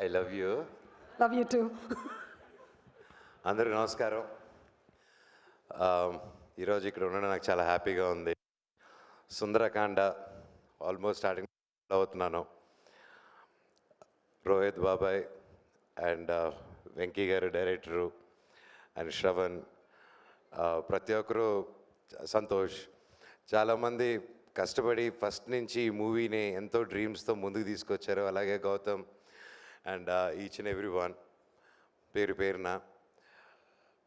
I love you. Love you two. అందరికీ నమస్కారం. ఈరోజు ఇక్కడ ఉండడం నాకు చాలా హ్యాపీగా ఉంది. సుందరకాండ ఆల్మోస్ట్ స్టార్టింగ్ అవుతున్నాను. రోహిత్ బాబాయ్ అండ్ వెంకీ గారు డైరెక్టరు అండ్ శ్రవణ్, ప్రతి ఒక్కరు, సంతోష్, చాలామంది కష్టపడి ఫస్ట్ నుంచి ఈ మూవీని ఎంతో డ్రీమ్స్తో ముందుకు తీసుకొచ్చారు. అలాగే Gautam and each and every one పేరు పేరున.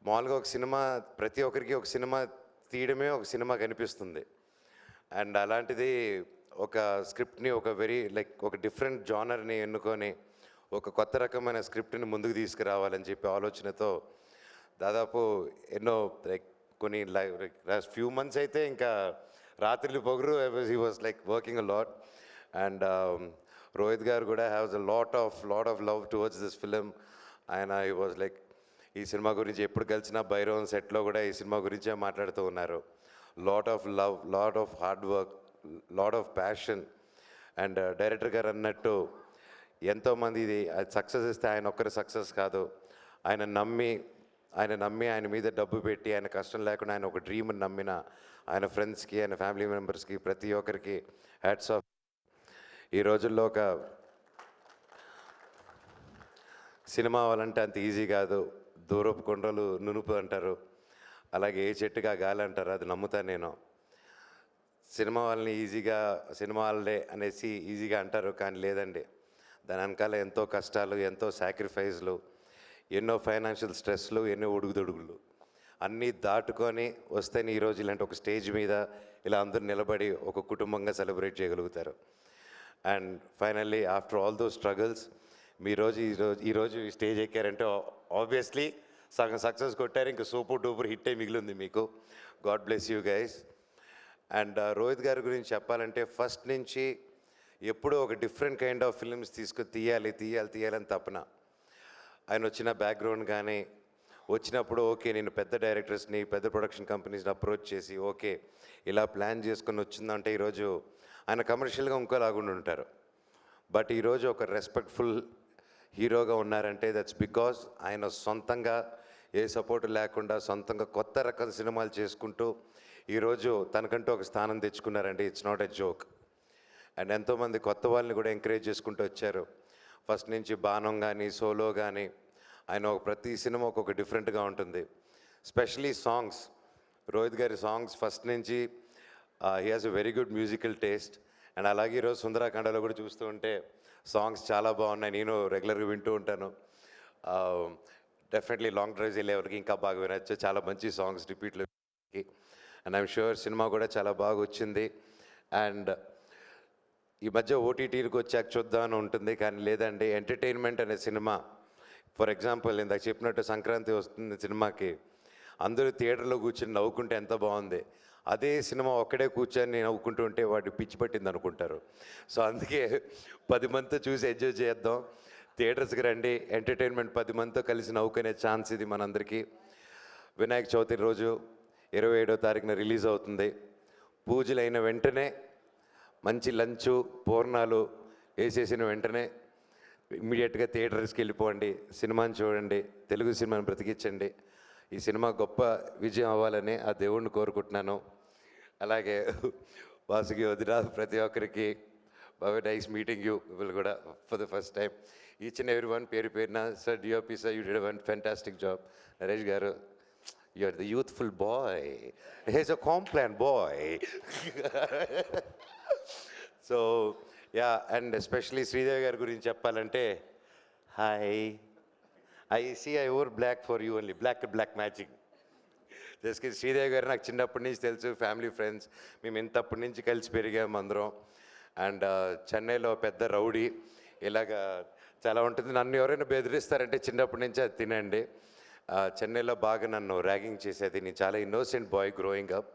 మామూలుగా ఒక సినిమా ప్రతి ఒక్కరికి ఒక సినిమా తీయడమే ఒక సినిమా కనిపిస్తుంది. అండ్ అలాంటిది ఒక స్క్రిప్ట్ని ఒక ఒక డిఫరెంట్ జానర్ని ఎన్నుకొని ఒక కొత్త రకమైన స్క్రిప్ట్ని ముందుకు తీసుకురావాలని చెప్పి ఆలోచనతో దాదాపు ఎన్నో కొన్ని ఫ్యూ మంత్స్ అయితే ఇంకా రాత్రిలు పొగరు he was working a lot. And Rohit గారు కూడా haves a lot of love towards this film. ఆయన హీ వాజ్ ఈ సినిమా గురించి ఎప్పుడు కలిసినా భైరవన్ సెట్లో కూడా ఈ సినిమా గురించే మాట్లాడుతూ ఉన్నారు. Lot of love, lot of hard work, lot of passion. And director గారు అన్నట్టు ఎంతోమంది ఇది సక్సెస్ ఇస్తే ఆయన ఒక్కరి సక్సెస్ కాదు, ఆయన నమ్మి ఆయన మీద డబ్బు పెట్టి ఆయన కష్టం లేకుండా ఆయన ఒక డ్రీమ్ని నమ్మిన ఆయన ఫ్రెండ్స్కి, ఆయన ఫ్యామిలీ మెంబర్స్కి, ప్రతి ఒక్కరికి హ్యాట్స్ ఆఫ్. ఈ రోజుల్లో ఒక సినిమా అవ్వాలంటే అంత ఈజీ కాదు. దూరపు కొండలు నునుపు అంటారు, అలాగే ఏ చెట్టుగా గాలి అంటారు, అది నమ్ముతాను నేను. సినిమా వాళ్ళని సినిమా వాళ్ళే అనేసి ఈజీగా అంటారు, కానీ లేదండి. దాని వెనకాల ఎంతో కష్టాలు, ఎంతో సాక్రిఫైస్లు, ఎన్నో ఫైనాన్షియల్ స్ట్రెస్లు, ఎన్నో ఉడుగుదొడుగులు అన్నీ దాటుకొని వస్తేనే ఈరోజు ఇలాంటి ఒక స్టేజ్ మీద ఇలా అందరూ నిలబడి ఒక కుటుంబంగా సెలబ్రేట్ చేయగలుగుతారు. And finally after all those struggles ఈరోజు ఈ స్టేజ్ ఎక్కారంటే ఆబ్వియస్లీ సగం సక్సెస్ కొట్టారు. ఇంకా సూపర్ డూపర్ హిట్టే మిగిలింది మీకు. God bless you guys. And Rohit గారి గురించి చెప్పాలంటే ఫస్ట్ నుంచి ఎప్పుడూ ఒక డిఫరెంట్ కైండ్ ఆఫ్ ఫిల్మ్స్ తీయాలని తపన. ఆయన వచ్చిన బ్యాక్గ్రౌండ్ కానీ వచ్చినప్పుడు ఓకే నేను పెద్ద డైరెక్టర్స్ని, పెద్ద ప్రొడక్షన్ కంపెనీస్ని అప్రోచ్ చేసి ఓకే ఇలా ప్లాన్ చేసుకొని వచ్చిందంటే ఈరోజు ఆయన కమర్షియల్గా ఇంకోలాగుండి ఉంటారు. బట్ ఈరోజు ఒక రెస్పెక్ట్ఫుల్ హీరోగా ఉన్నారంటే దట్స్ బికాజ్ ఆయన సొంతంగా ఏ సపోర్ట్ లేకుండా సొంతంగా కొత్త రకం సినిమాలు చేసుకుంటూ ఈరోజు తనకంటూ ఒక స్థానం తెచ్చుకున్నారండి. It's not a joke. And ఎంతోమంది కొత్త వాళ్ళని కూడా ఎంకరేజ్ చేసుకుంటూ వచ్చారు. ఫస్ట్ నుంచి బాణం కానీ సోలో కానీ ఆయన ప్రతి సినిమా ఒక డిఫరెంట్గా ఉంటుంది. స్పెషలీ సాంగ్స్, రోహిత్ గారి సాంగ్స్ ఫస్ట్ నుంచి he has a very good musical taste. And అలాగే ఈరోజు సుందరకాండలో కూడా చూస్తూ ఉంటే సాంగ్స్ చాలా బాగున్నాయి. నేను రెగ్యులర్గా వింటూ ఉంటాను. డెఫినెట్లీ లాంగ్ డ్రైవ్స్ వెళ్ళేవారికి ఇంకా బాగా వినొచ్చు. చాలా మంచి సాంగ్స్ రిపీట్లో. అండ్ ఐఎమ్ షూర్ సినిమా కూడా చాలా బాగా వచ్చింది. అండ్ ఈ మధ్య ఓటీటీలకు వచ్చాక చూద్దామని ఉంటుంది, కానీ లేదండి. ఎంటర్టైన్మెంట్ అనే సినిమా, ఫర్ ఎగ్జాంపుల్ ఇందాక చెప్పినట్టు సంక్రాంతి వస్తుంది సినిమాకి, అందరూ థియేటర్లో కూర్చొని నవ్వుకుంటే ఎంత బాగుంది. అదే సినిమా ఒక్కడే కూర్చొని నవ్వుకుంటూ ఉంటే వాడు పిచ్చి పట్టింది అనుకుంటారు. సో అందుకే 10 మందితో చూసి ఎంజాయ్ చేద్దాం. థియేటర్స్కి రండి. ఎంటర్టైన్మెంట్ 10 మందితో కలిసి నవ్వుకునే ఛాన్స్ ఇది మనందరికీ. వినాయక చవితి రోజు 27వ తారీఖున రిలీజ్ అవుతుంది. పూజలు అయిన వెంటనే మంచి లంచు పూర్ణాలు వేసేసిన వెంటనే ఇమ్మీడియట్గా థియేటర్స్కి వెళ్ళిపోండి, సినిమాని చూడండి, తెలుగు సినిమాని బ్రతికించండి. ఈ సినిమా గొప్ప విజయం అవ్వాలని ఆ దేవుణ్ణి కోరుకుంటున్నాను. అలాగే వాసుకి వదిన, ప్రతి ఒక్కరికి బాగా నైస్ మీటింగ్ యూ పీపుల్ కూడా for the first time. Each and every one పేరు పేరున. Sir DOP sir, you did one fantastic job. Naresh garu, you are the youthful boy, he's a Complan boy. So ya, and especially Sridevi గారి గురించి చెప్పాలంటే, hi, I over block for you only, black magic. Just Sridevi garu నాకు చిన్నప్పటి నుంచి తెలుసు, family friends, మేము ఇంతప్పటి నుంచి కలిసి పెరిగాము అందరం. అండ్ చెన్నైలో పెద్ద రౌడీ, ఇలాగా చాలా ఉంటుంది. నన్ను ఎవరైనా బెదిరిస్తారంటే చిన్నప్పటి నుంచి అది తినండి. చెన్నైలో బాగా నన్ను ర్యాగింగ్ చేసేది. నేను చాలా innocent boy growing up.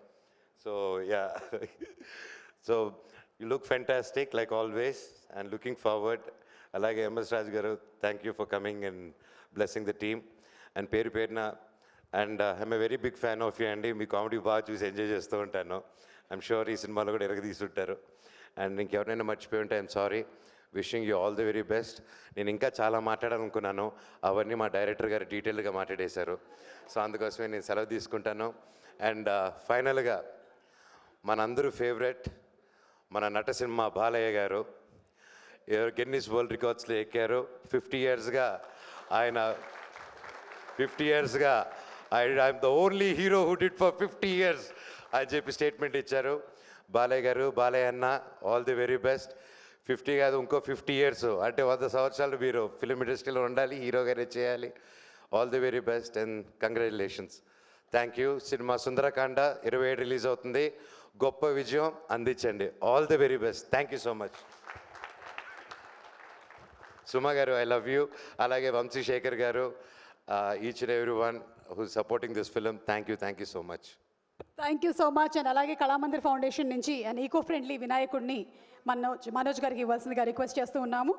So yeah, so you look fantastic like always and looking forward. అలాగే MS Raju garu, thank you for coming and blessing the team. And పేరు పేరున and I'm a very big fan of you అండి. మీ comedy బాగా చూసి enjoy చేస్తూ ఉంటాను. I'm sure ఈ సినిమాలో కూడా ఎరగదీస్తుంటారు. అండ్ ఇంకెవరైనా మర్చిపోయి ఉంటే I'm sorry. Wishing you all the very best. నేను ఇంకా చాలా మాట్లాడాలనుకున్నాను, అవన్నీ మా డైరెక్టర్ గారు డీటెయిల్గా మాట్లాడేశారు. సో అందుకోసమే నేను సెలవు తీసుకుంటాను. అండ్ ఫైనల్గా మనందరూ ఫేవరెట్ మన నటసింహ బాలయ్య గారు గిన్నిస్ వరల్డ్ రికార్డ్స్లో ఎక్కారు. 50 ఇయర్స్గా ఆయన 50 ఇయర్స్గా I'm the only hero who did for 50 years అని చెప్పి స్టేట్మెంట్ ఇచ్చారు. బాలయ్య గారు, బాలయ్య అన్న, ఆల్ ది వెరీ బెస్ట్. 50 కాదు, ఇంకో 50 ఇయర్స్ అంటే 100 సంవత్సరాలు మీరు ఫిలిం ఇండస్ట్రీలో ఉండాలి, హీరోగానే చేయాలి. All the very best and congratulations. Thank you. Cinema Sundarakanda 27 release అవుతుంది. గొప్ప విజయం అందించండి. All the very best. Thank you so much. Suma garu, I love you. అలాగే Vamsishekhar garu, each and every one who supporting this film, thank you so much. Thank you so much. And అలాగే Kalamandir foundation నుంచి and eco friendly వినాయకుడిని మనోజ్ గారికి ఇవ్వాల్సిందిగా request చేస్తూ ఉన్నాము.